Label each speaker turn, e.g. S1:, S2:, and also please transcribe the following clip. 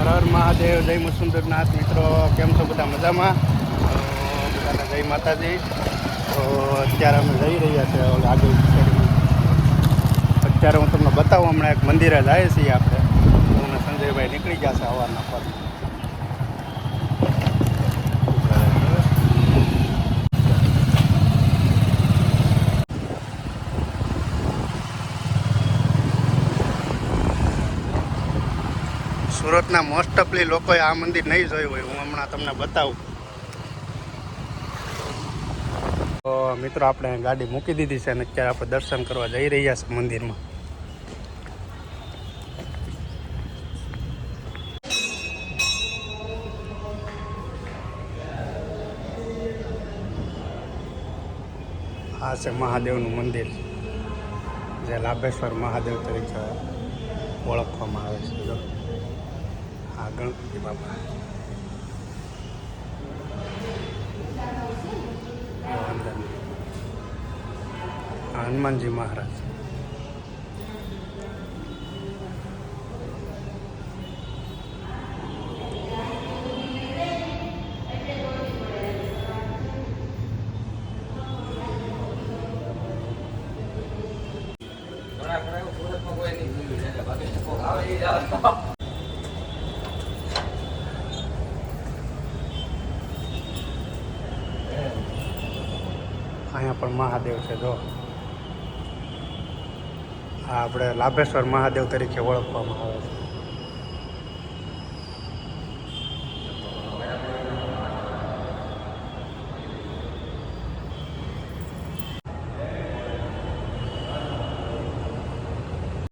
S1: હર મહાદેવ, જય મુસુંદરનાથ મિત્રો, કેમ છો બધા મજામાં? બધાને જય માતાજી. તો અત્યારે અમે જઈ રહ્યા છીએ આગળ. અત્યારે હું તમને બતાવું, હમણાં એક મંદિરે જાય છીએ આપણે. હું ને સંજયભાઈ નીકળી ગયા છે સવારના પર. સુરતના મોસ્ટ ઓફલી લોકોએ આ મંદિર નહીં જોયું હોય, હું હમણાં તમને બતાવું. તો મિત્રો, આપણે ગાડી મૂકી દીધી છે અને અત્યારે આપણે દર્શન કરવા જઈ રહ્યા છીએ મંદિરમાં. આ છે મહાદેવનું મંદિર, જે લાભેશ્વર મહાદેવ તરીકે ઓળખવામાં આવે છે. જો આ ગણપતિ બાપા, આ હનુમાનજી મહારાજ. અહીંયા પણ મહાદેવ છે. જો આ આપણે લાભેશ્વર મહાદેવ તરીકે ઓળખવામાં આવે છે.